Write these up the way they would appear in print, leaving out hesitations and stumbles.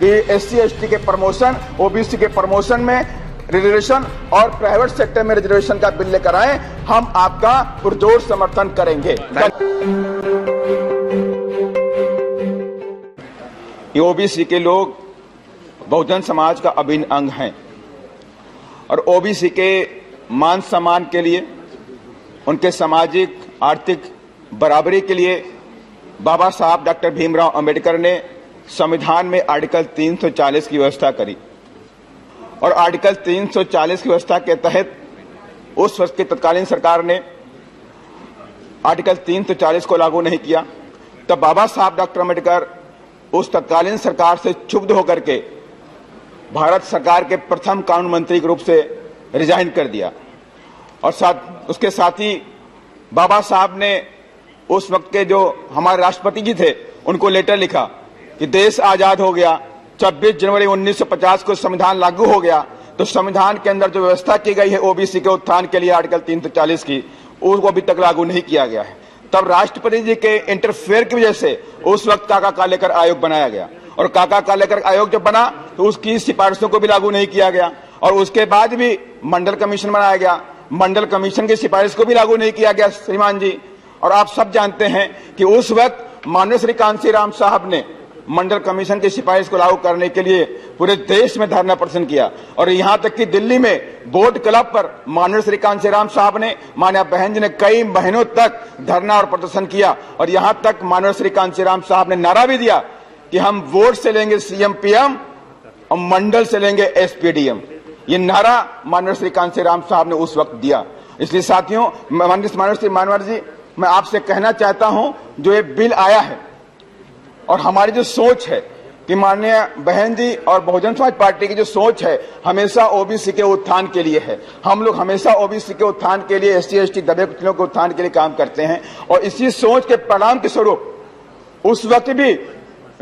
कि SC ST के promotion, OBC के प्रमोशन में रिजर्वेशन और प्राइवेट सेक्टर में रिजर्वेशन का बिल लेकर आए, हम आपका पुरजोर समर्थन करेंगे। OBC के लोग बहुजन समाज का अभिन्न अंग हैं और OBC के मान सम्मान के लिए, उनके सामाजिक आर्थिक बराबरी के लिए बाबा साहब डॉक्टर भीमराव अंबेडकर ने संविधान में आर्टिकल 340 की व्यवस्था करी और आर्टिकल 340 की व्यवस्था के तहत उस वक्त की तत्कालीन सरकार ने आर्टिकल 340 को लागू नहीं किया। तब बाबा साहब डॉक्टर अंबेडकर उस तत्कालीन सरकार से क्षुब्ध होकर के भारत सरकार के प्रथम कानून मंत्री के रूप से रिजाइन कर दिया और उसके साथ ही बाबा साहब ने उस वक्त के जो हमारे राष्ट्रपति जी थे उनको लेटर लिखा कि देश आजाद हो गया, 26 जनवरी 1950 को संविधान लागू हो गया, तो संविधान के अंदर जो व्यवस्था की गई है OBC के उत्थान के लिए आर्टिकल 340 की, उसको अभी तक लागू नहीं किया गया है। तब राष्ट्रपति जी के इंटरफेयर की वजह से उस वक्त काका कालेकर आयोग बनाया गया और काका कालेकर आयोग जब बना तो उसकी सिफारिशों को भी लागू नहीं किया गया और उसके बाद भी मंडल कमीशन बनाया गया, मंडल कमीशन की सिफारिश को भी लागू नहीं किया गया श्रीमान जी। और आप सब जानते हैं कि उस वक्त माननीय श्री कांशीराम साहब ने मंडल कमीशन की सिफारिश को लागू करने के लिए पूरे देश में धरना प्रदर्शन किया और यहां तक कि दिल्ली में बोट क्लब पर माननीय श्री कांशीराम साहब ने, माननीय बहन जी ने कई महीनों तक धरना और प्रदर्शन किया और यहां तक माननीय श्री कांशीराम साहब ने नारा भी दिया कि हम वोट से लेंगे CM PM और मंडल से लेंगे SPDM। ये नारा माननीय श्री कांशीराम साहब ने उस वक्त दिया। इसलिए साथियों, माननीय श्री मानवर जी, मैं आपसे कहना चाहता हूं, जो ये बिल आया है और हमारी जो सोच है कि माननीय बहन जी और बहुजन समाज पार्टी की जो सोच है हमेशा OBC के उत्थान के लिए है। हम लोग हमेशा OBC के उत्थान के लिए, SC ST दबे कुचलों के उत्थान के लिए काम करते हैं और इसी सोच के परिणाम के स्वरूप उस वक्त भी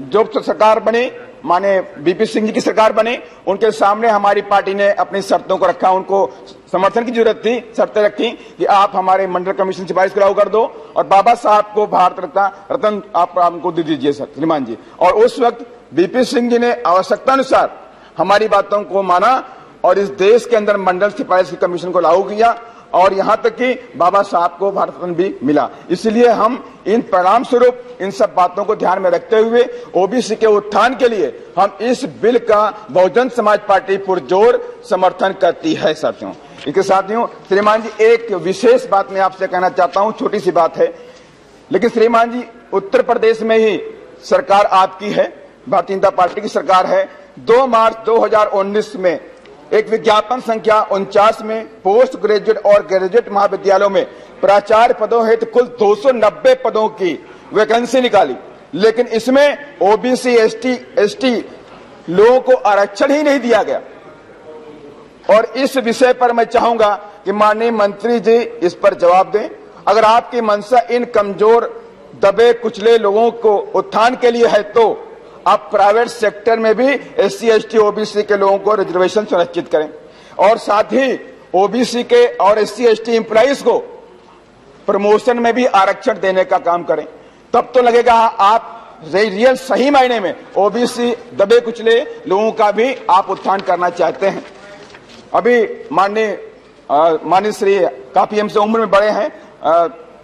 जो सरकार बनी, माने BP सिंह जी की सरकार बनी, उनके सामने हमारी पार्टी ने अपनी शर्तों को रखा, उनको समर्थन की जरूरत थी, शर्तें रखी कि आप हमारे मंडल कमीशन सिफारिश को लागू कर दो और बाबा साहब को भारत रत्न आप हमको दे दीजिए श्रीमान जी। और उस वक्त BP सिंह जी ने आवश्यकता अनुसार हमारी बातों को माना और इस देश के अंदर मंडल सिफारिश की कमीशन को लागू किया और यहां तक कि बाबा साहब को भारत रत्न भी मिला। इसलिए हम इन परिणाम स्वरूप इन सब बातों को ध्यान में रखते हुए OBC के उत्थान के लिए हम इस बिल का बहुजन समाज पार्टी पुरजोर समर्थन करती है। साथियों, इसके साथियों, श्रीमान जी, एक विशेष बात मैं आपसे कहना चाहता हूं, छोटी सी बात है, लेकिन श्रीमान जी, उत्तर प्रदेश में ही सरकार आपकी है, भारतीय जनता पार्टी की सरकार है। 2 मार्च 2019 में एक विज्ञापन संख्या 49 में पोस्ट ग्रेजुएट और ग्रेजुएट महाविद्यालयों में प्राचार्य पदों हेतु कुल 290 पदों की वैकेंसी निकाली, लेकिन इसमें OBC ST लोगों को आरक्षण ही नहीं दिया गया। और इस विषय पर मैं चाहूंगा कि माननीय मंत्री जी इस पर जवाब दें। अगर आपकी मंशा इन कमजोर दबे कुचले लोगों को उत्थान के लिए है तो आप प्राइवेट सेक्टर में भी SC ST OBC के लोगों को रिजर्वेशन सुनिश्चित करें और साथ ही OBC के और SC ST एम्प्लॉइज को प्रमोशन में भी आरक्षण देने का काम करें। तब तो लगेगा आप रियल सही मायने में OBC दबे कुचले लोगों का भी आप उत्थान करना चाहते हैं। अभी माननीय श्री काफी हमसे उम्र में बड़े हैं,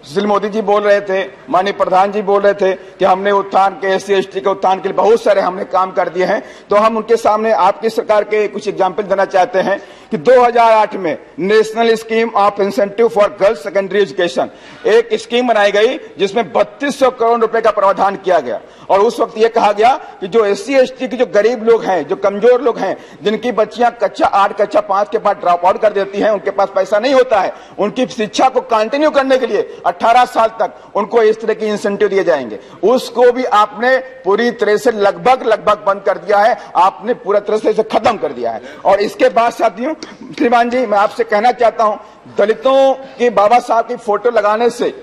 सुशील मोदी जी बोल रहे थे, माननीय प्रधान जी बोल रहे थे कि हमने उत्थान के SC ST के उत्थान के लिए बहुत सारे हमने काम कर दिए हैं। तो हम उनके सामने आपकी सरकार के कुछ एग्जाम्पल देना चाहते हैं कि 2008 में national scheme of incentive for girls secondary education एक स्कीम बनाई गई जिसमें 3200 करोड़ रुपए का प्रावधान किया गया और उस वक्त ये कहा गया कि जो SC ST की जो गरीब लोग हैं, जो कमजोर लोग हैं, जिनकी बच्चियां कक्षा 8 कक्षा 5 के बाद ड्रॉप आउट कर देती हैं, उनके पास पैसा नहीं होता है, उनकी शिक्षा को कंटिन्यू करने के लिए 18 साल तक उनको इस तरह की इंसेंटिव दिए जाएंगे। उसको भी आपने पूरी तरह से लगभग बंद कर दिया है, आपने पूरा तरह से इसे खत्म कर दिया है। और इसके बाद साथियों, श्रीमान जी, मैं आपसे कहना चाहता हूं, दलितों की बाबा साहब की फोटो लगाने से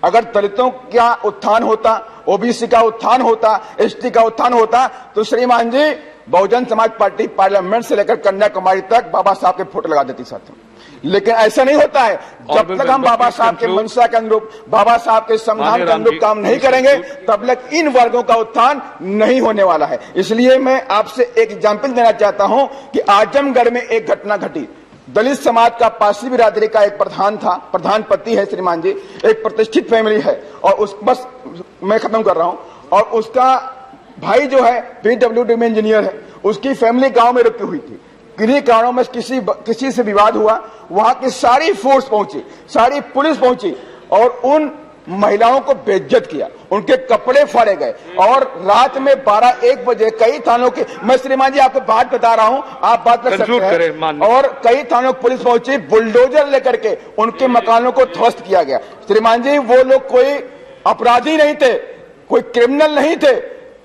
अगर दलितों का उत्थान होता, OBC का उत्थान होता, ST का उत्थान होता, तो श्रीमान जी बहुजन समाज पार्टी पार्लियामेंट से लेकर कन्याकुमारी तक बाबा साहब के फोटो लगा देती साथियों। लेकिन ऐसा नहीं होता है। जब तक हम बाबा साहब के मंशा के अनुरूप, बाबा साहब के संविधान के अनुरूप काम नहीं करेंगे, तब तक इन वर्गों का उत्थान नहीं होने वाला है। इसलिए मैं आपसे एक एग्जाम्पल देना चाहता हूं कि आजमगढ़ में एक घटना घटी। दलित समाज का पारसी बिरादरी का एक प्रधान था, प्रधान पति है श्रीमान जी, एक प्रतिष्ठित फैमिली है, और उस बस मैं खत्म कर रहा हूं, और उसका भाई जो है पीडब्ल्यूडी में इंजीनियर है, उसकी फैमिली गांव में रुकी हुई थी। किन्हीं कारणों में किसी से विवाद हुआ, वहां की सारी फोर्स पहुंची, सारी पुलिस पहुंची और उन महिलाओं को बेइज्जत किया, उनके कपड़े फाड़े गए, और रात में 12-1 बजे कई थानों के, मैं श्रीमान जी आपको बात बता रहा हूं, आप बात कर सकते हैं, और कई थानों की पुलिस पहुंची, बुलडोजर लेकर के उनके मकानों को ध्वस्त किया गया। श्रीमान जी, वो लोग कोई अपराधी नहीं थे, कोई क्रिमिनल नहीं थे,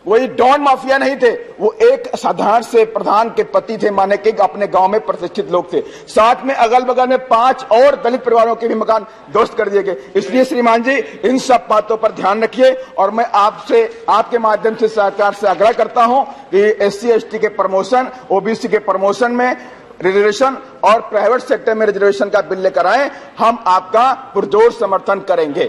कोई डॉन माफिया नहीं थे, वो एक साधारण से प्रधान के पति थे, माने कि अपने गांव में प्रतिष्ठित लोग थे। साथ में अगल बगल में 5 और दलित परिवारों के भी मकान ध्वस्त कर दिए गए। इसलिए श्रीमान जी, इन सब बातों पर ध्यान रखिए, और मैं आपसे, आपके माध्यम से सरकार से आग्रह करता हूं कि SC/ST के प्रमोशन, OBC के प्रमोशन में रिजर्वेशन और प्राइवेट सेक्टर में रिजर्वेशन का बिल लेकर आए। हम आपका पुरजोर समर्थन करेंगे।